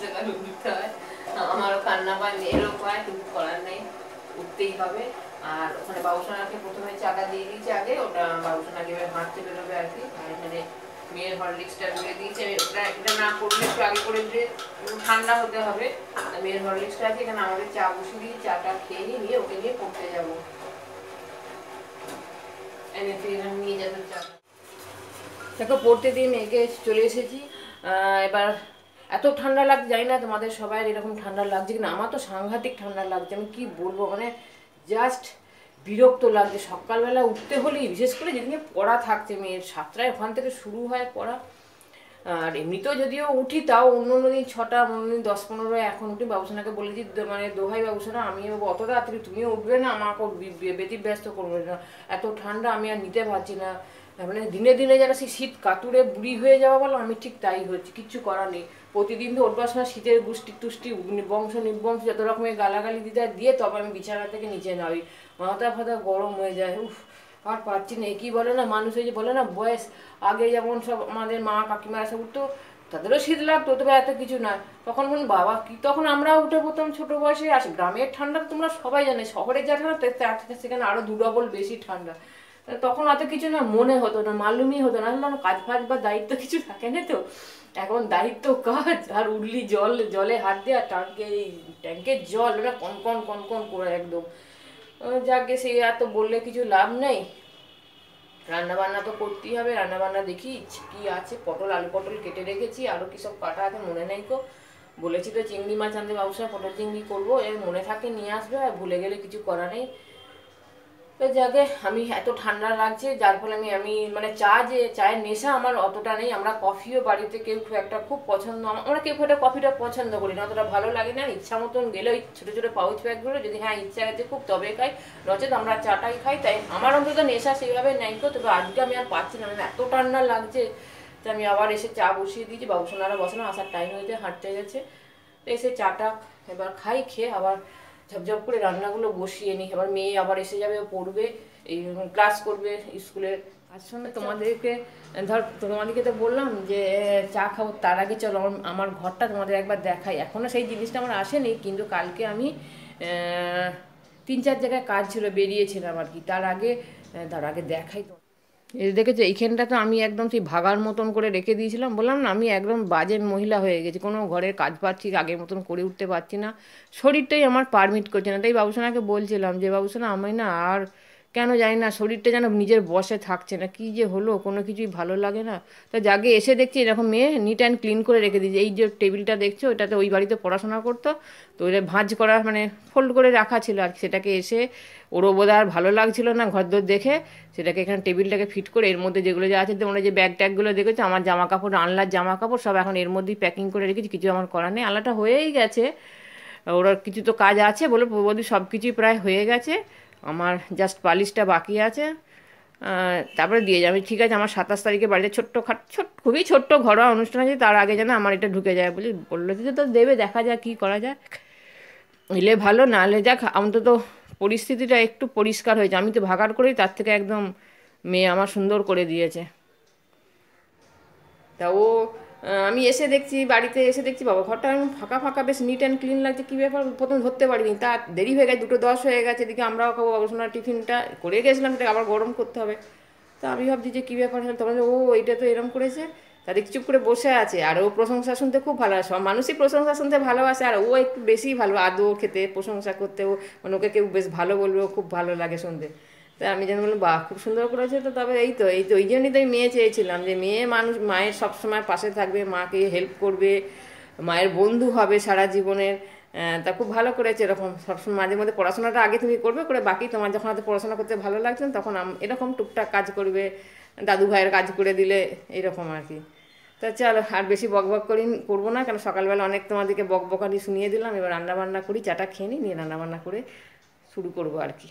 সকালে উঠতে হয়, আমারও কান্না পায়, মেয়েরও পায়, কিন্তু করার নেই, উঠতেই হবে। আর ওখানে বাবুসোনাকে প্রথমে চাটা দিয়ে দিয়েছি আগে, ওটা বাবুসোনাকে এবার হাঁটতে বেরোবে আর কি। আর এখানে মেয়ের হরলিক্সটা দিয়ে দিয়েছি আমি, ওটা এটা না করলে একটু আগে করে দিলে ঠান্ডা হতে হবে। মেয়ের হরলিক্সটা আছে, এখানে আমাদের চা বসিয়ে দিয়ে চাটা খেয়ে নিয়ে ওকে নিয়ে পড়তে যাবো। নিয়ে যাবে চা। দেখো পড়তে দিয়ে মেয়েকে চলে এসেছি। এবার এত ঠান্ডা লাগছে, জানি না তোমাদের সবাই এরকম ঠান্ডা লাগছে কিনা, আমার তো সাংঘাতিক ঠান্ডা লাগছে। আমি কি বলবো, মানে জাস্ট বিরক্ত লাগছে। সকালবেলা উঠতে হলেই, বিশেষ করে যেদিনে পড়া থাকছে মেয়ের, 7টায় ওখান থেকে শুরু হয় পড়া। আর এমনিতেও যদিও উঠি, তাও অন্য অন্য দিন 6টা, অন্য দিন 10-15, এখন উঠি। বাবুসোনাকে বলেছি, মানে দোহাই বাবুসোনা, আমি অত রাত্রি তুমিও উঠবে না, আমাকে ব্যতিব্যস্ত করবে না, এত ঠান্ডা আমি আর নিতে পারছি না। মানে দিনে দিনে যারা সেই শীত কাতুরে বুড়ি হয়ে যাওয়া বলো, আমি ঠিক তাই হচ্ছে, কিচ্ছু করার নেই। প্রতিদিন তো ওঠবার সময় শীতের গুষ্টি টুষ্টি বংশ নির্বংশ যত রকমের গালাগালি দিয়ে তবে আমি বিছানা থেকে নিচে নামি, মাথা ফাথা গরম হয়ে যায়। উফ, আর পারছি না। কি বলে না মানুষ, ওই যে বলে না বয়স, আগে যেমন সব আমাদের মা কাকিমারা সব উঠতো, তাদেরও শীত লাগতো, তবে এত কিছু না। তখন বাবা কি, তখন আমরা উঠে পড়তাম ছোট বয়সে। আর গ্রামের ঠান্ডা তোমরা সবাই জানে, শহরের যা ঠান্ডা তার থেকে সেখানে আরো 2 ডবল বেশি ঠান্ডা। তখন অত কিছু না মনে হতো না, মালুমই হতো না, কাজ ফাজ বা দায়িত্ব কিছু থাকে না তো। এখন দায়িত্ব, কাজ, আর উঠলি জলে হাত দিয়ে, আর ট্যাঙ্কের জল মানে কনকন কনকন করে একদম। যাকে সে আর তো বললে কিছু লাভ নেই। রান্না বান্না তো করতেই হবে। রান্না বান্না দেখি কি আছে, আলু পটল কেটে রেখেছি, আরও কি সব কাটা আছে মনে নেই তো। বলেছি তো চিংড়ি মাছ আনতে বাবুসা, পটল চিংড়ি করবো, এর মনে থাকে নিয়ে আসবে, আর ভুলে গেলে কিছু করা নেই। তো যাকে আমি, এত ঠান্ডা লাগছে যার ফলে আমি আমি মানে চায়ের নেশা আমার অতটা নেই। আমরা কফিও বাড়িতে কেউ খুব একটা খুব পছন্দ, আমরা কেউ একটা কফিটা পছন্দ করি না, অতটা ভালো লাগে না। ইচ্ছা মতন গেলে ওই ছোটো ছোটো পাউচ ব্যাগগুলো, যদি হ্যাঁ ইচ্ছা আছে খুব তবে খাই, নচেত আমরা চাটাই খাই। তাই আমার অন্তত নেশা সেইভাবে নেই তো। তবে আজকে আমি আর পাচ্ছি না, এত ঠান্ডা লাগছে যে আমি আবার এসে চা বসিয়ে দিয়েছি। বাবুসোনারা বসানো, আসার টাইম হয়েছে, হাঁটতে গেছে। তো এসে চাটা এবার খাই, খেয়ে আবার ঝপঝপ করে রান্নাগুলো বসিয়ে নিই। এবার মেয়ে আবার এসে যাবে, পড়বে, এই ক্লাস করবে স্কুলের। আর শোনো, তোমাদেরকে তো বললাম যে চা খাবো, তার আগে চলো আমার ঘরটা তোমাদের একবার দেখাই। এখনও সেই জিনিসটা আমার আসেনি, কিন্তু কালকে আমি 3-4 জায়গায় কাজ ছিল, বেরিয়েছিলাম আর কি। তার আগে দেখাই তো। এই দেখেছো, এইখানটা তো আমি একদম সেই ভাগার মতন করে রেখে দিয়েছিলাম। বললাম না, আমি একদম বাজে মহিলা হয়ে গেছি, কোনো ঘরের কাজ বাজ ঠিক আগের মতন করে উঠতে পারছি না, শরীরটাই আমার পারমিট করছে না। তাই বাবুসোনাকে বলছিলাম যে বাবুসোনা, আমি না আর কেন জানি না, শরীরটা যেন নিজের বশে থাকছে না, কি যে হলো, কোনো কিছুই ভালো লাগে না। তো যাকে এসে দেখছি এরকম মেয়ে নিট অ্যান্ড ক্লিন করে রেখে দিয়েছে। এই যে টেবিলটা দেখছো, এটাতে ওই বাড়িতে পড়াশোনা করতো, তো ওটা ভাঁজ করা মানে ফোল্ড করে রাখা ছিল আর কি। সেটাকে এসে ওরও বোধহয় আর ভালো লাগছিল না ঘরদোর দেখে, সেটাকে এখানে টেবিলটাকে ফিট করে এর মধ্যে যেগুলো যা আছে, তোমরা যে ব্যাগ ট্যাগগুলো দেখেছো, আমার জামা কাপড়, আনলার জামা কাপড় সব এখন এর মধ্যেই প্যাকিং করে রেখেছি। কিছু আমার করার নেই, আনলাটা হয়েই গেছে, ওরা কিছু তো কাজ আছে বলে বৌদি সব কিছুই প্রায় হয়ে গেছে, আমার জাস্ট পালিশটা বাকি আছে। তারপরে দিয়ে যাবে, ঠিক আছে। আমার 27 তারিখে বাড়িতে খুবই ছোট্ট ঘরোয়া অনুষ্ঠান আছে, তার আগে যেন আমার এটা ঢুকে যায় বলে বললো যে তো দেবে, দেখা যাক কী করা যায়। এলে ভালো, না এলে যাক, অন্তত পরিস্থিতিটা একটু পরিষ্কার হয়েছে। আমি তো ভাগাড় করেই, তার থেকে একদম মেয়ে আমার সুন্দর করে দিয়েছে। তা ও আমি এসে দেখছি, বাড়িতে এসে দেখছি বাবা ঘরটা একদম ফাঁকা ফাঁকা, বেশ নিট অ্যান্ড ক্লিন লাগছে। কী ব্যাপার, প্রথম ধরতে পারিনি, তা দেরি হয়ে গেছে, 2:10 হয়ে গেছে। এদিকে আমরাও খাবো, বাবুসোনার টিফিনটা করে গেছিলাম, সেটা আবার গরম করতে হবে। তা আমি ভাবছি যে কী ব্যাপার, তোমার ও এইটা তো এরম করেছে। তাদের চুপ করে বসে আছে, আর ও প্রশংসা শুনতে খুব ভালো, সব মানুষই প্রশংসা শুনতে ভালোবাসে, আর ও একটু বেশিই ভালো, আদৌ খেতে, প্রশংসা করতেও, মানে ওকে কেউ বেশ ভালো বলবেও খুব ভালো লাগে শুনতে। তাই আমি যেন বললাম বাহ খুব সুন্দর করেছে। তো তবে এই তো ওই জন্যই তো আমি মেয়ে চেয়েছিলাম, যে মেয়ে মানুষ মায়ের সবসময় পাশে থাকবে, মাকে হেল্প করবে, মায়ের বন্ধু হবে সারা জীবনের। তা খুব ভালো করেছে এরকম সবসময়। মাঝে মধ্যে পড়াশোনাটা আগে তুমি করবে, করে বাকি তোমার যখন হয়তো পড়াশোনা করতে ভালো লাগছে না, তখন এরকম টুকটাক কাজ করবে, দাদু ভাইয়ের কাজ করে দিলে, এইরকম আর কি। তা চলো আর বেশি বকবক করবো না, কেন সকালবেলা অনেক তোমাদেরকে বকবকানি শুনিয়ে দিলাম। এবার রান্নাবান্না করি, চাটা খেয়ে নিয়ে রান্নাবান্না করে শুরু করবো আর কি।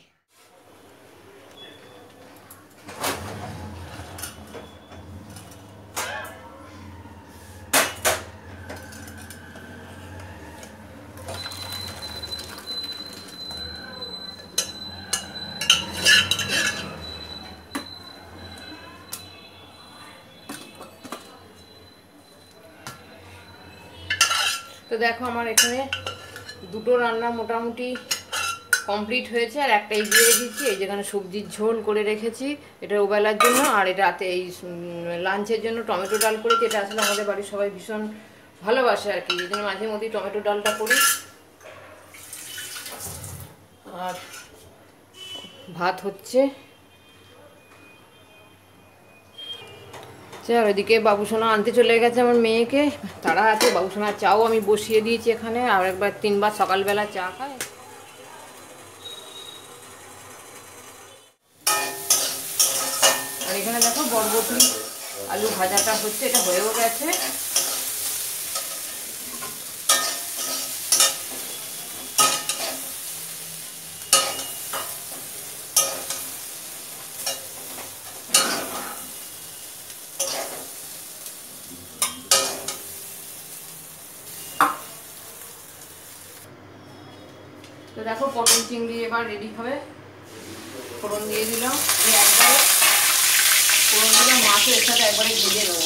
তো তো দেখো আমার এখানে দুটো রান্না মোটামুটি কমপ্লিট হয়েছে, আর একটা এগিয়ে রেখেছি। এই যেখানে সবজির ঝোল করে রেখেছি, এটা ওবেলার জন্য, আর এটা রাতে এই লাঞ্চের জন্য টমেটো ডাল করেছি। এটা আসলে আমাদের বাড়ির সবাই ভীষণ ভালোবাসে আর কি, এই জন্য মাঝে মধ্যেই টমেটো ডালটা করি। আর ভাত হচ্ছে। আর ওইদিকে বাবুসোনা আনতে চলে গেছে আমার মেয়েকে, তারা আছে। বাবুসোনার চাও আমি বসিয়ে দিয়েছি এখানে, আর একবার 3বার সকালবেলা চা খায়। আর এখানে দেখো বরবটি আলু ভাজাটা হচ্ছে, এটা হয়েও গেছে। তো দেখো পটল চিংড়ি এবার রেডি হবে। ফোড়ন দিয়ে দিলাম, একবারে ফোড়ন দিলাম, মাছও এর সাথে একবারে ভেজে নেবো।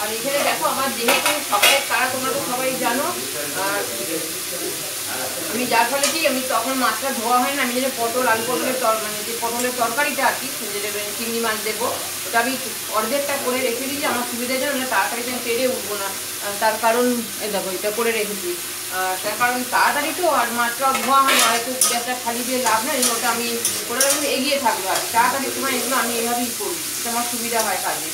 আর এখানে দেখো আমার যেহেতু সকালের তারা, তোমরা তো সবাই জানো, আর আমি যার ফলে কি আমি তখন মাছটা ধোয়া হয় না, আমি যেন পটল আলু পটলের মানে যে পটলের তরকারিটা আর কি, যেটা চিংড়ি মাছ দেবো, ওটা আমি অর্ধেকটা করে রেখে দিয়েছি আমার সুবিধার জন্য, তাড়াতাড়ি আমি পেরে উঠবো না। তার কারণ এই দেখো এটা করে রেখেছি, তার কারণ তাড়াতাড়ি তো, আর মাছটাও ধোয়া হয় না, হয়তো গ্যাসটা খালি দিয়ে লাভ নেই, ওটা আমি করে এগিয়ে থাকবো। আর তাড়াতাড়ি সময় এগুলো আমি এভাবেই করি, এটা আমার সুবিধা হয় কাজে।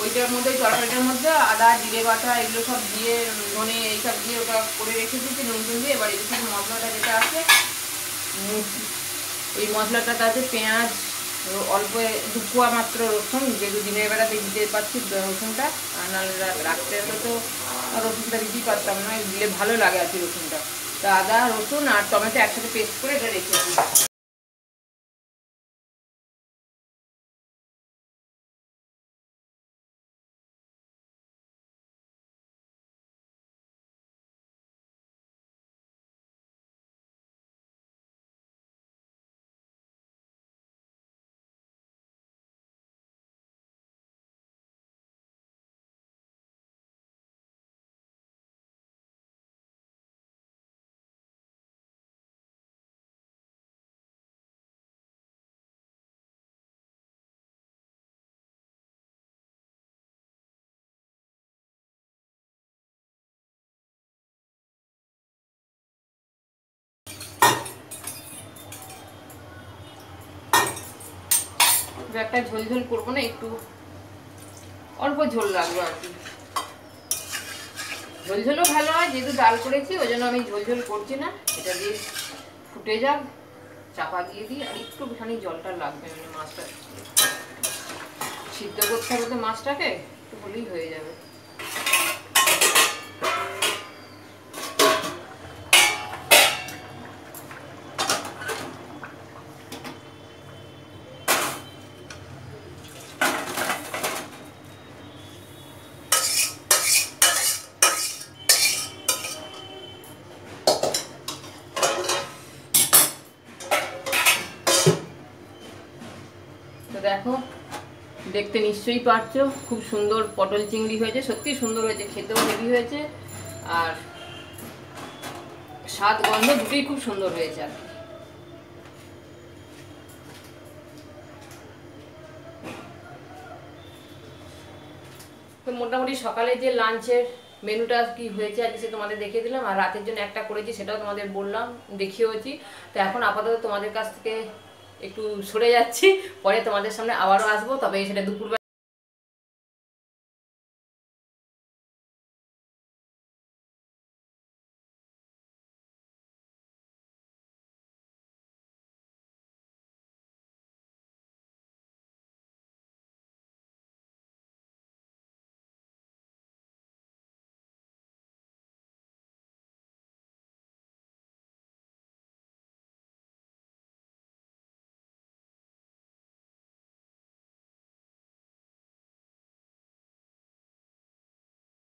ওইটার মধ্যে তরকারিটার মধ্যে আদা জিরে বাটা এগুলো সব দিয়ে, ধনে এইসব দিয়ে ওটা করে রেখে দিয়েছি নুন দিয়ে। এবার এর সাথে মশলাটা যেটা আছে, ওই মশলাটাতে আছে পেঁয়াজ, অল্প 2 কোয়া মাত্র রসুন, যেহেতু দিনের বেলাতে দিতে পারছি রসুনটা, আর নাহলে রাত্রে হলে তো রসুনটা দিতেই পারতাম না, দিলে ভালো লাগে আর কি রসুনটা। তো আদা রসুন আর টমেটো একসাথে পেস্ট করে এটা রেখেছি। একটা ঝোল ঝোল করবো না, একটু অল্প ঝোল লাগবে আর কি। ঝোল ঝোলও ভালো হয়, যেহেতু ডাল করেছি ওই জন্য আমি ঝোল ঝোল করছি না। এটা দিয়ে ফুটে যাক, চাপা দিয়ে দিই, আর একটুখানি জলটা লাগবে, মানে মাছটা সিদ্ধ করতে হবে তো, মাছটাকে একটু হলেই হয়ে যাবে। তো দেখো, দেখতে নিশ্চয়ই পারছো খুব সুন্দর পটল চিংড়ি হয়েছে, সত্যি সুন্দর হয়েছে, খেতেও হেভি হয়েছে, আর স্বাদ গন্ধ দুটোই খুব সুন্দর হয়েছে আর কি। তো মোটামুটি সকালে যে লাঞ্চের মেনুটা কি হয়েছে আজকে সে তোমাদের দেখিয়ে দিলাম, আর রাতের জন্য একটা করেছি সেটাও তোমাদের বললাম, দেখিয়েওছি। তো এখন আপাতত তোমাদের কাছ থেকে একটু সরে যাচ্ছি, পরে তোমাদের সামনে আবারও আসবো, তবে সেটা দুপুর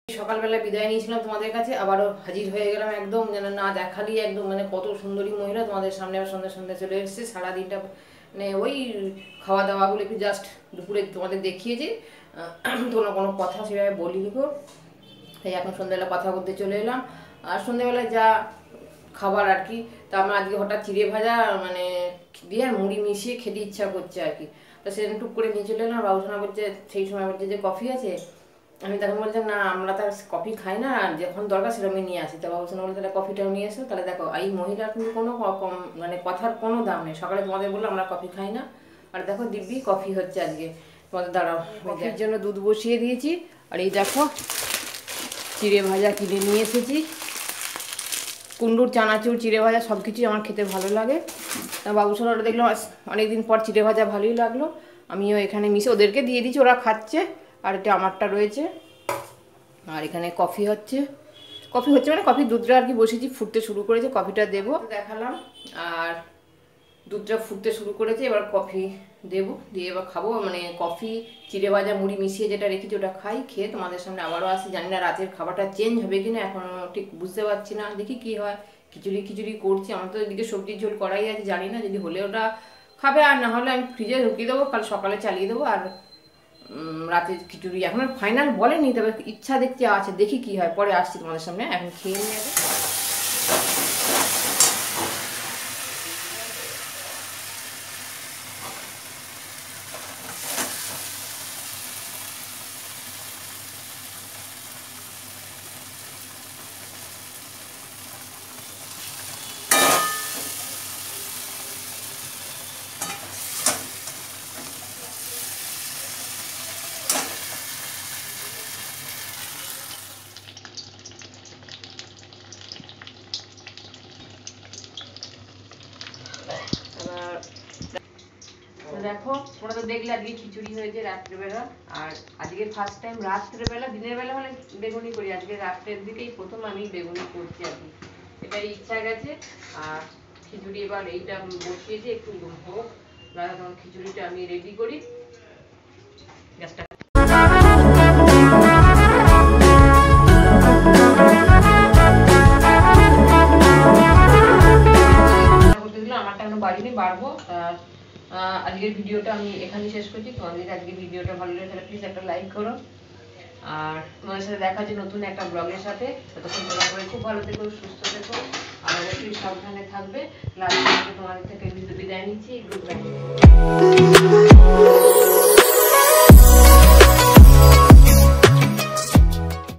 সকালবেলা বিদায় নিয়েছিলাম তোমাদের কাছে, আবারও হাজির হয়ে গেলাম একদম যেন না দেখালি একদম মানে কত সুন্দরী মহিলা তোমাদের সামনে আবার সন্ধ্যা সন্ধ্যা চলে এসেছে। সারাদিনটা মানে ওই খাওয়া দাওয়াগুলো একটু জাস্ট দুপুরে তোমাদের দেখিয়েছি, কোনো কথা সেভাবে বলিনি গো। তাই এখন সন্ধ্যাবেলা কথা বলতে চলে এলাম। আর সন্ধ্যাবেলায় যা খাবার আর কি, তা আমার আজকে হঠাৎ চিড়ে ভাজা মানে দিয়ে আর মুড়ি মিশিয়ে খেতে ইচ্ছা করছে আর কি। তো সেদিন টুক করে নিয়ে চলে এলাম। বাবুসোনা বলছে, সেই সময় বলছে যে কফি আছে। আমি তখন বলছি না, আমরা তো কফি খাই না, যখন দরকার সেরকমই নিয়ে আসি। তো বাবুসোনা বলছে তাহলে কফিটাও নিয়ে এসো। তাহলে দেখো এই মহিলার কিন্তু কোনো মানে কথার কোনো দাম নেই। সকালে তোমাদের বললো আমরা কফি খাই না, আর দেখো দিব্যি কফি হচ্ছে আজকে। তোমাদের দাঁড়াও, কফির জন্য দুধ বসিয়ে দিয়েছি। আর এই দেখো চিড়ে ভাজা কিনে নিয়ে এসেছি। কুন্ডুর চানাচুর চিড়ে ভাজা সব কিছুই আমার খেতে ভালো লাগে। তা বাবুসোনারা দেখলাম অনেকদিন পর চিড়ে ভাজা ভালোই লাগলো, আমিও এখানে মিশে ওদেরকে দিয়ে দিচ্ছি, ওরা খাচ্ছে। আর এটা আমারটা রয়েছে। আর এখানে কফি হচ্ছে মানে কফির দুধটা আর কি বসেছি, ফুটতে শুরু করেছে, কফিটা দেবো দেখালাম। আর দুধটা ফুটতে শুরু করেছে, এবার কফি দেবো, দিয়ে এবার খাবো। মানে কফি চিড়ে ভাজা মুড়ি মিশিয়ে যেটা রেখেছি ওটা খাই, খেয়ে তোমাদের সামনে আবারও আসি। জানি না রাতের খাবারটা চেঞ্জ হবে কিনা, এখনও ঠিক বুঝতে পারছি না, দেখি কি হয়। খিচুড়ি করছি, আমার তো এদিকে সবজির ঝোল করাই আছে, জানি না যদি হলে ওটা খাবে, আর না হলে আমি ফ্রিজে ঢুকিয়ে দেবো, কাল সকালে চালিয়ে দেবো। আর রাতে খিচুড়ি এখন আর ফাইনাল বলেনি, তবে ইচ্ছা দেখতে আছে, দেখি কি হয়, পরে আসছি তোমাদের সামনে। এখন খেয়ে নিয়ে যাবে। দেখো তোমরা তো দেখলে আজকে খিচুড়ি হয়েছে রাত্রেবেলা। আর আজকে ফার্স্ট টাইম রাত্রেবেলা, দিনের বেলা হলে বেগুনি করি, আজকে রাত্রের দিকেই প্রথম আমি বেগুনি করছি আর কি, এটাই ইচ্ছা গেছে। আর খিচুড়ি এবার এইটা বসিয়েছি, একটু হোক, তখন খিচুড়িটা আমি রেডি করি। গ্যাসটা আমারটা এখন বাড়িতে বাড়বো। আজকের ভিডিওটা আমি এখানেই শেষ করছি। তোমাদের আজকের ভিডিওটা ভালো লাগে তাহলে প্লিজ একটা লাইক করো। আর তোমাদের সাথে দেখা হচ্ছে নতুন একটা ব্লগের সাথে। ততক্ষণ তোমরা সবাই খুব ভালো থেকো, সুস্থ থেকো, আর অবশ্যই সাবধানে থাকবে। লাস্ট তোমাদের থেকে বিদায় নিচ্ছি। Good bye.